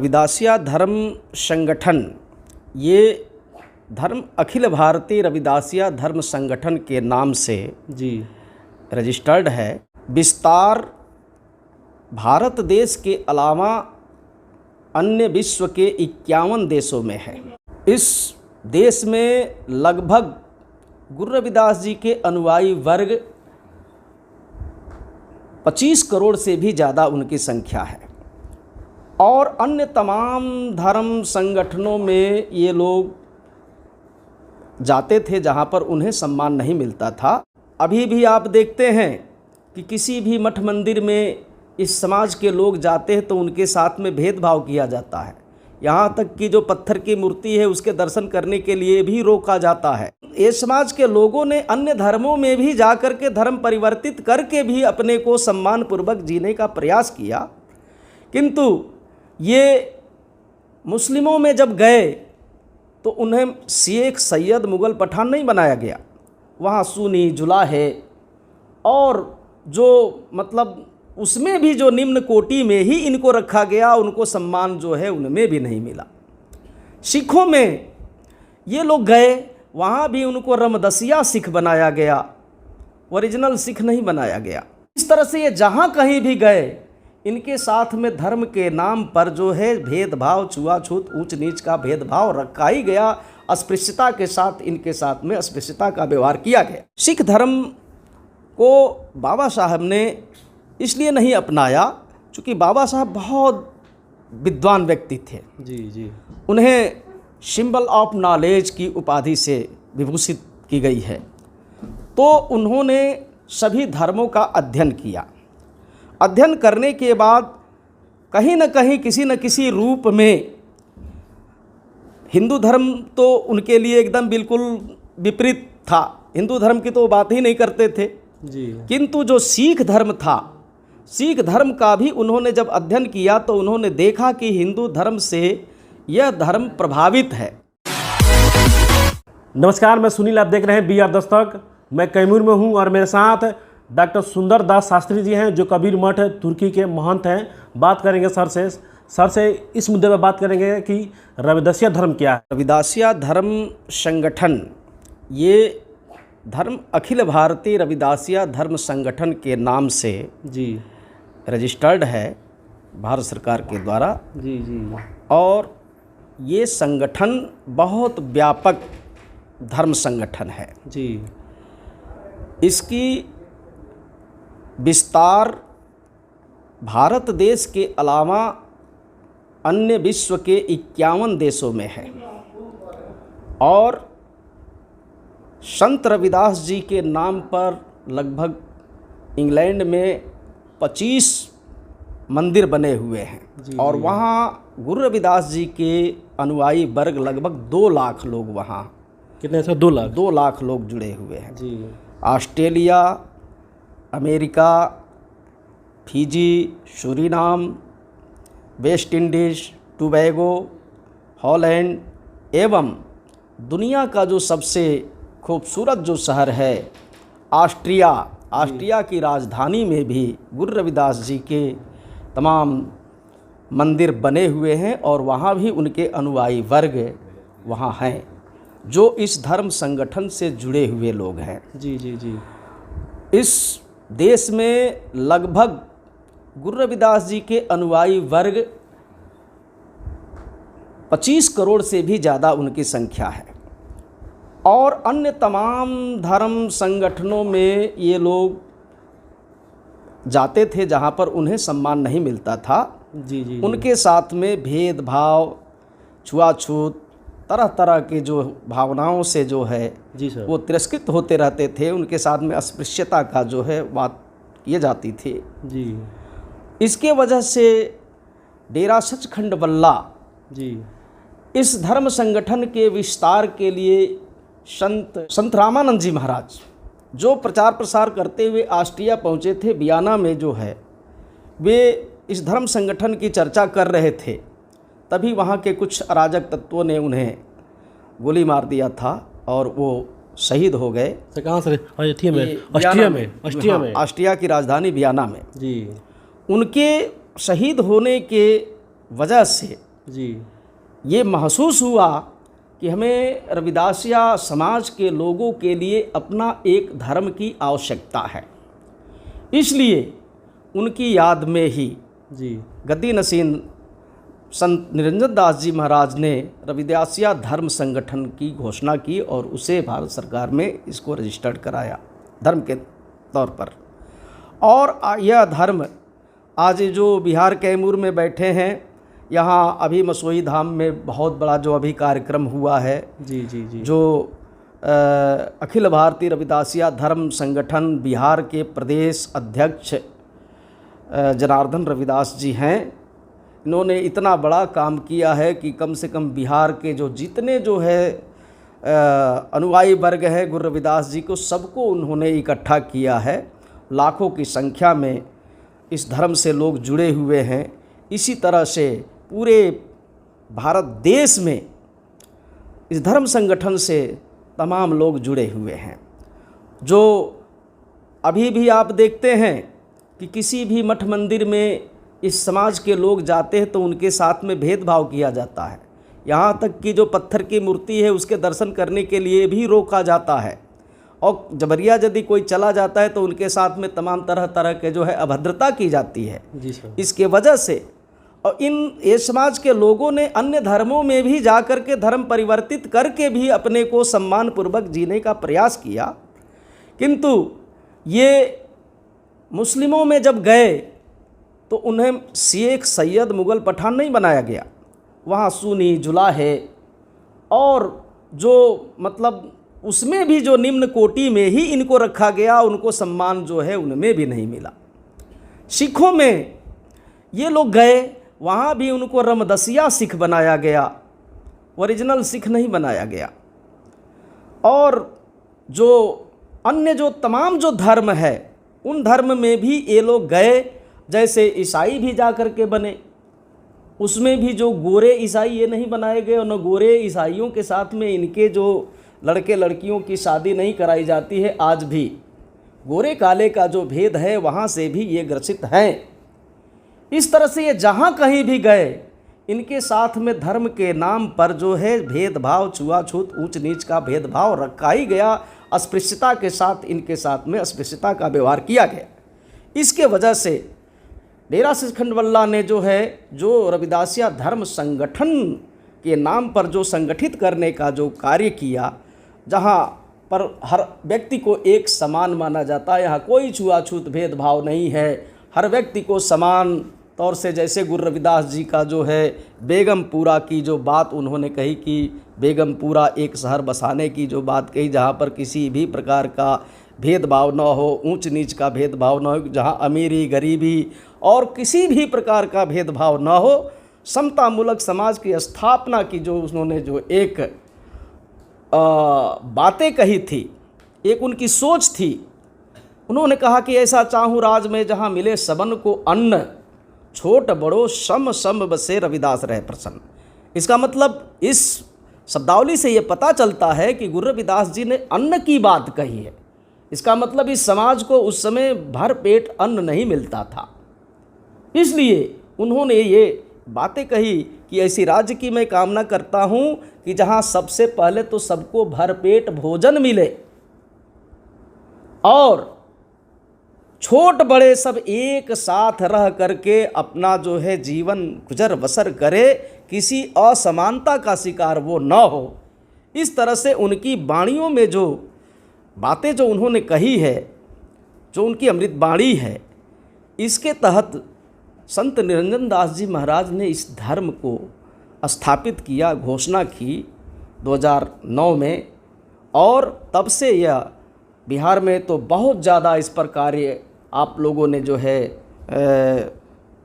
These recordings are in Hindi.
रविदासिया धर्म संगठन, ये धर्म अखिल भारतीय रविदासिया धर्म संगठन के नाम से जी रजिस्टर्ड है। विस्तार भारत देश के अलावा अन्य विश्व के 51 देशों में है। इस देश में लगभग गुरु रविदास जी के अनुयायी वर्ग 25 करोड़ से भी ज़्यादा उनकी संख्या है और अन्य तमाम धर्म संगठनों में ये लोग जाते थे जहाँ पर उन्हें सम्मान नहीं मिलता था। अभी भी आप देखते हैं कि किसी भी मठ मंदिर में इस समाज के लोग जाते हैं तो उनके साथ में भेदभाव किया जाता है। यहाँ तक कि जो पत्थर की मूर्ति है उसके दर्शन करने के लिए भी रोका जाता है। ये समाज के लोगों ने अन्य धर्मों में भी जाकर के धर्म परिवर्तित करके भी अपने को सम्मानपूर्वक जीने का प्रयास किया, किंतु ये मुस्लिमों में जब गए तो उन्हें शेख, सैयद, मुग़ल, पठान नहीं बनाया गया। वहाँ सुन्नी, जुलाहे और जो मतलब उसमें भी जो निम्न कोटि में ही इनको रखा गया, उनको सम्मान जो है उनमें भी नहीं मिला। सिखों में ये लोग गए, वहाँ भी उनको रमदसिया सिख बनाया गया, ओरिजिनल सिख नहीं बनाया गया। इस तरह से ये जहाँ कहीं भी गए इनके साथ में धर्म के नाम पर जो है भेदभाव, छुआछूत, ऊंच नीच का भेदभाव रखा ही गया। अस्पृश्यता के साथ इनके साथ में अस्पृश्यता का व्यवहार किया गया। सिख धर्म को बाबा साहब ने इसलिए नहीं अपनाया क्योंकि बाबा साहब बहुत विद्वान व्यक्ति थे। जी उन्हें सिंबल ऑफ नॉलेज की उपाधि से विभूषित की गई है। तो उन्होंने सभी धर्मों का अध्ययन किया। अध्ययन करने के बाद कहीं न कहीं किसी न किसी रूप में हिंदू धर्म तो उनके लिए एकदम बिल्कुल विपरीत था। हिंदू धर्म की तो वो बात ही नहीं करते थे जी। किंतु जो सिख धर्म था, सिख धर्म का भी उन्होंने जब अध्ययन किया तो उन्होंने देखा कि हिंदू धर्म से यह धर्म प्रभावित है। नमस्कार, मैं सुनील, आप देख रहे हैं BR दस्तक। मैं कैमूर में हूं और मेरे साथ डॉक्टर सुंदर दास शास्त्री जी हैं जो कबीर मठ तुर्की के महंत हैं। बात करेंगे सर से इस मुद्दे पर बात करेंगे कि रविदासिया धर्म क्या है। रविदासिया धर्म संगठन, ये धर्म अखिल भारतीय रविदासिया धर्म संगठन के नाम से जी रजिस्टर्ड है भारत सरकार के द्वारा। जी और ये संगठन बहुत व्यापक धर्म संगठन है जी। इसकी विस्तार भारत देश के अलावा अन्य विश्व के 51 देशों में है और संत रविदास जी के नाम पर लगभग इंग्लैंड में 25 मंदिर बने हुए हैं और वहाँ गुरु रविदास जी के अनुयायी वर्ग लगभग 2 लाख लोग, वहाँ कितने से 2 लाख लोग जुड़े हुए हैं जी। Australia, America, Fiji, Suriname, West Indies, Tobago, Holland एवं दुनिया का जो सबसे खूबसूरत जो शहर है ऑस्ट्रिया की राजधानी में भी गुरु रविदास जी के तमाम मंदिर बने हुए हैं और वहाँ भी उनके अनुयायी वर्ग वहाँ हैं जो इस धर्म संगठन से जुड़े हुए लोग हैं। जी। इस देश में लगभग गुरु रविदास जी के अनुयायी वर्ग 25 करोड़ से भी ज़्यादा उनकी संख्या है और अन्य तमाम धर्म संगठनों में ये लोग जाते थे जहाँ पर उन्हें सम्मान नहीं मिलता था। जी। उनके साथ में भेदभाव, छुआछूत, तरह तरह के जो भावनाओं से जो है जी सर, वो तिरस्कृत होते रहते थे। उनके साथ में अस्पृश्यता का जो है बात की जाती थी जी। इसके वजह से डेरा सचखंड बल्ला जी इस धर्म संगठन के विस्तार के लिए संत रामानंद जी महाराज जो प्रचार प्रसार करते हुए ऑस्ट्रिया पहुँचे थे, वियना में जो है वे इस धर्म संगठन की चर्चा कर रहे थे, तभी वहाँ के कुछ अराजक तत्वों ने उन्हें गोली मार दिया था और वो शहीद हो गए। कहाँ से? ऑस्ट्रिया की राजधानी वियना में जी। उनके शहीद होने के वजह से जी ये महसूस हुआ कि हमें रविदासिया समाज के लोगों के लिए अपना एक धर्म की आवश्यकता है। इसलिए उनकी याद में ही जी गद्दी नसीन संत निरंजन दास जी महाराज ने रविदासिया धर्म संगठन की घोषणा की और उसे भारत सरकार में इसको रजिस्टर्ड कराया धर्म के तौर पर। और यह धर्म आज जो बिहार कैमूर में बैठे हैं, यहाँ अभी मसोई धाम में बहुत बड़ा जो अभी कार्यक्रम हुआ है, जी जी जी जो अखिल भारतीय रविदासिया धर्म संगठन बिहार के प्रदेश अध्यक्ष जनार्दन रविदास जी हैं। इन्होंने इतना बड़ा काम किया है कि कम से कम बिहार के जो जितने जो है अनुयायी वर्ग है गुरु रविदास जी को, सबको उन्होंने इकट्ठा किया है। लाखों की संख्या में इस धर्म से लोग जुड़े हुए हैं। इसी तरह से पूरे भारत देश में इस धर्म संगठन से तमाम लोग जुड़े हुए हैं। जो अभी भी आप देखते हैं कि किसी भी मठ मंदिर में इस समाज के लोग जाते हैं तो उनके साथ में भेदभाव किया जाता है। यहाँ तक कि जो पत्थर की मूर्ति है उसके दर्शन करने के लिए भी रोका जाता है, और जबरिया यदि कोई चला जाता है तो उनके साथ में तमाम तरह तरह के जो है अभद्रता की जाती है। जी सर। इसके वजह से और ये समाज के लोगों ने अन्य धर्मों में भी जा कर के धर्म परिवर्तित करके भी अपने को सम्मानपूर्वक जीने का प्रयास किया, किंतु ये मुस्लिमों में जब गए तो उन्हें शेख सैयद मुग़ल पठान नहीं बनाया गया। वहाँ सुन्नी जुलाहे और जो मतलब उसमें भी जो निम्न कोटि में ही इनको रखा गया, उनको सम्मान जो है उनमें भी नहीं मिला। सिखों में ये लोग गए, वहाँ भी उनको रमदसिया सिख बनाया गया, ओरिजिनल सिख नहीं बनाया गया। और जो अन्य जो तमाम जो धर्म है उन धर्म में भी ये लोग गए, जैसे ईसाई भी जा कर के बने, उसमें भी जो गोरे ईसाई ये नहीं बनाए गए, और न गोरे ईसाइयों के साथ में इनके जो लड़के लड़कियों की शादी नहीं कराई जाती है। आज भी गोरे काले का जो भेद है वहाँ से भी ये ग्रसित हैं। इस तरह से ये जहाँ कहीं भी गए इनके साथ में धर्म के नाम पर जो है भेदभाव, छुआछूत, ऊंच नीच का भेदभाव रखा ही गया। अस्पृश्यता के साथ इनके साथ में अस्पृश्यता का व्यवहार किया गया। इसके वजह से डेरा सच्चिदानंद खंडवल्ला ने जो है जो रविदासिया धर्म संगठन के नाम पर जो संगठित करने का जो कार्य किया, जहाँ पर हर व्यक्ति को एक समान माना जाता है, यहाँ कोई छुआछूत भेदभाव नहीं है, हर व्यक्ति को समान तौर से, जैसे गुरु रविदास जी का जो है बेगमपुरा की जो बात उन्होंने कही कि बेगमपुरा एक शहर बसाने की जो बात कही, जहाँ पर किसी भी प्रकार का भेदभाव न हो, ऊंच नीच का भेदभाव न हो, जहाँ अमीरी गरीबी और किसी भी प्रकार का भेदभाव न हो, समतामूलक समाज की स्थापना की जो उन्होंने जो एक बातें कही थी, एक उनकी सोच थी। उन्होंने कहा कि ऐसा चाहूँ राज में जहाँ मिले सबन को अन्न, छोट बड़ो सम सम बसे रविदास रहे प्रसन्न। इसका मतलब इस शब्दावली से ये पता चलता है कि गुरु रविदास जी ने अन्न की बात कही है। इसका मतलब इस समाज को उस समय भर पेट अन्न नहीं मिलता था, इसलिए उन्होंने ये बातें कही कि ऐसी राज्य की मैं कामना करता हूँ कि जहाँ सबसे पहले तो सबको भरपेट भोजन मिले और छोट बड़े सब एक साथ रह करके अपना जो है जीवन गुजर बसर करे, किसी असमानता का शिकार वो न हो। इस तरह से उनकी वाणियों में जो बातें जो उन्होंने कही है, जो उनकी अमृत वाणी है, इसके तहत संत निरंजन दास जी महाराज ने इस धर्म को स्थापित किया, घोषणा की 2009 में। और तब से यह बिहार में तो बहुत ज़्यादा इस पर कार्य आप लोगों ने जो है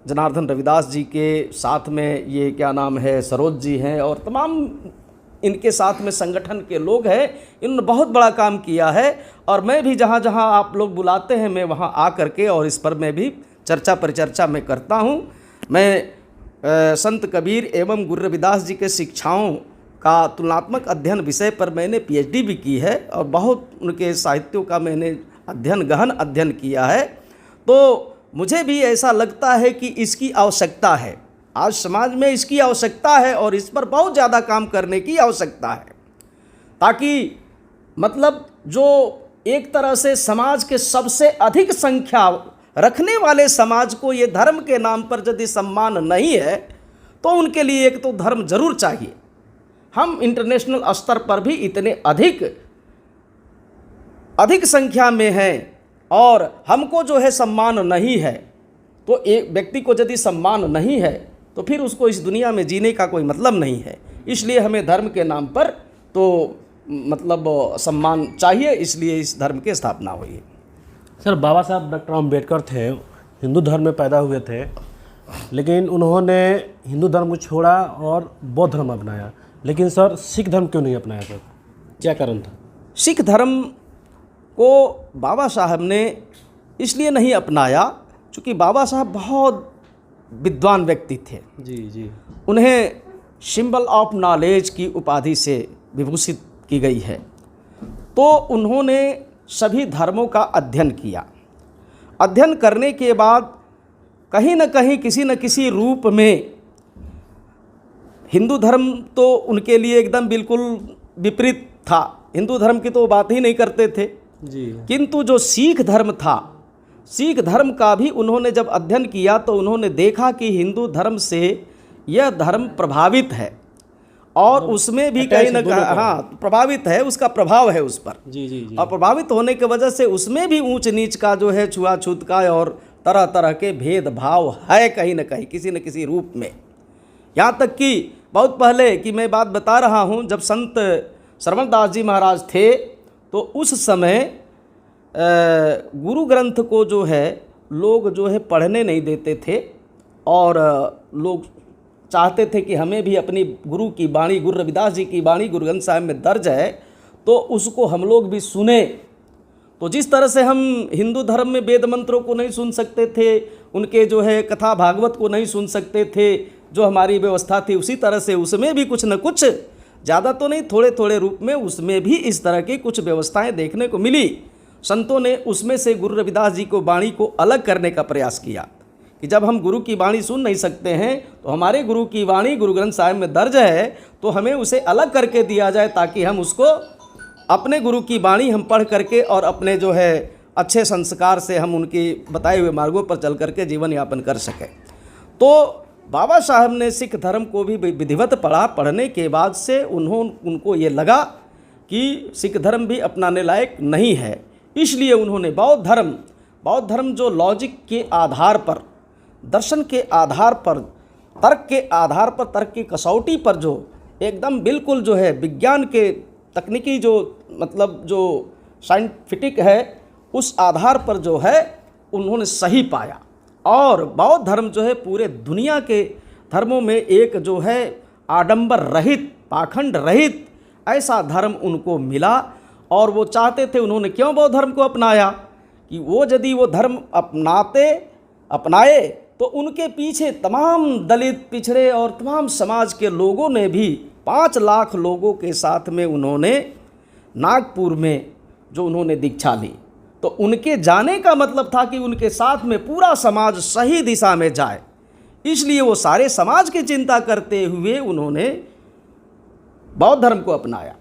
जनार्दन रविदास जी के साथ में, ये क्या नाम है, सरोज जी हैं और तमाम इनके साथ में संगठन के लोग हैं, इन्होंने बहुत बड़ा काम किया है। और मैं भी जहाँ जहाँ आप लोग बुलाते हैं मैं वहाँ आ करके और इस पर मैं भी चर्चा परिचर्चा मैं करता हूँ। मैं संत कबीर एवं गुरु रविदास जी के शिक्षाओं का तुलनात्मक अध्ययन विषय पर मैंने पीएचडी भी की है और बहुत उनके साहित्यों का मैंने गहन अध्ययन किया है। तो मुझे भी ऐसा लगता है कि इसकी आवश्यकता है। आज समाज में इसकी आवश्यकता है और इस पर बहुत ज़्यादा काम करने की आवश्यकता है, ताकि मतलब जो एक तरह से समाज के सबसे अधिक संख्या रखने वाले समाज को ये धर्म के नाम पर यदि सम्मान नहीं है तो उनके लिए एक तो धर्म जरूर चाहिए। हम इंटरनेशनल स्तर पर भी इतने अधिक संख्या में हैं और हमको जो है सम्मान नहीं है, तो एक व्यक्ति को यदि सम्मान नहीं है तो फिर उसको इस दुनिया में जीने का कोई मतलब नहीं है। इसलिए हमें धर्म के नाम पर तो मतलब सम्मान चाहिए, इसलिए इस धर्म की स्थापना हुई है। सर, बाबा साहब डॉक्टर अम्बेडकर थे, हिंदू धर्म में पैदा हुए थे, लेकिन उन्होंने हिंदू धर्म को छोड़ा और बौद्ध धर्म अपनाया। लेकिन सर, सिख धर्म क्यों नहीं अपनाया सर? क्या कारण था? सिख धर्म को बाबा साहब ने इसलिए नहीं अपनाया क्योंकि बाबा साहब बहुत विद्वान व्यक्ति थे। जी। उन्हें सिंबल ऑफ नॉलेज की उपाधि से विभूषित की गई है। तो उन्होंने सभी धर्मों का अध्ययन किया। अध्ययन करने के बाद कहीं न कहीं किसी न किसी रूप में हिंदू धर्म तो उनके लिए एकदम बिल्कुल विपरीत था, हिंदू धर्म की तो बात ही नहीं करते थे जी। किंतु जो सिख धर्म था, सिख धर्म का भी उन्होंने जब अध्ययन किया तो उन्होंने देखा कि हिंदू धर्म से यह धर्म प्रभावित है और उसमें भी कहीं न कहीं प्रभावित है, उसका प्रभाव है उस पर। जी। और प्रभावित होने की वजह से उसमें भी ऊंच नीच का जो है, छुआछूत का और तरह तरह के भेदभाव है कहीं न कहीं, किसी न किसी रूप में। यहाँ तक कि बहुत पहले की मैं बात बता रहा हूँ, जब संत श्रवण दास जी महाराज थे तो उस समय गुरु ग्रंथ को जो है लोग जो है पढ़ने नहीं देते थे और लोग चाहते थे कि हमें भी अपनी गुरु की वाणी, गुरु रविदास जी की वाणी गुरु ग्रंथ साहिब में दर्ज है तो उसको हम लोग भी सुने। तो जिस तरह से हम हिंदू धर्म में वेद मंत्रों को नहीं सुन सकते थे, उनके जो है कथा भागवत को नहीं सुन सकते थे, जो हमारी व्यवस्था थी, उसी तरह से उसमें भी कुछ न कुछ, ज़्यादा तो नहीं, थोड़े थोड़े रूप में उसमें भी इस तरह की कुछ व्यवस्थाएं देखने को मिली। संतों ने उसमें से गुरु रविदास जी को वाणी को अलग करने का प्रयास किया कि जब हम गुरु की वाणी सुन नहीं सकते हैं तो हमारे गुरु की वाणी गुरु ग्रंथ साहिब में दर्ज है तो हमें उसे अलग करके दिया जाए, ताकि हम उसको अपने गुरु की वाणी हम पढ़ करके और अपने जो है अच्छे संस्कार से हम उनकी बताए हुए मार्गों पर चल करके जीवन यापन कर सकें। तो बाबा साहब ने सिख धर्म को भी विधिवत पढ़ा। पढ़ने के बाद से उनको ये लगा कि सिख धर्म भी अपनाने लायक नहीं है, इसलिए उन्होंने बौद्ध धर्म जो लॉजिक के आधार पर, दर्शन के आधार पर, तर्क के आधार पर, तर्क की कसौटी पर जो एकदम बिल्कुल जो है विज्ञान के तकनीकी जो मतलब जो साइंटिफिक है उस आधार पर जो है उन्होंने सही पाया। और बौद्ध धर्म जो है पूरे दुनिया के धर्मों में एक जो है आडंबर रहित, पाखंड रहित ऐसा धर्म उनको मिला। और वो चाहते थे, उन्होंने क्यों बौद्ध धर्म को अपनाया कि वो यदि वो धर्म अपनाए तो उनके पीछे तमाम दलित, पिछड़े और तमाम समाज के लोगों ने भी 5 लाख लोगों के साथ में उन्होंने नागपुर में जो उन्होंने दीक्षा ली, तो उनके जाने का मतलब था कि उनके साथ में पूरा समाज सही दिशा में जाए। इसलिए वो सारे समाज की चिंता करते हुए उन्होंने बौद्ध धर्म को अपनाया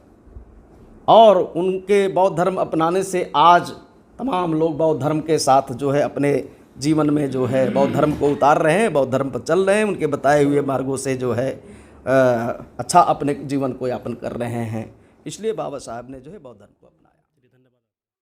और उनके बौद्ध धर्म अपनाने से आज तमाम लोग बौद्ध धर्म के साथ जो है अपने जीवन में जो है बौद्ध धर्म को उतार रहे हैं, बौद्ध धर्म पर चल रहे हैं, उनके बताए हुए मार्गों से जो है अच्छा अपने जीवन को यापन कर रहे हैं। इसलिए बाबा साहब ने जो है बौद्ध धर्म को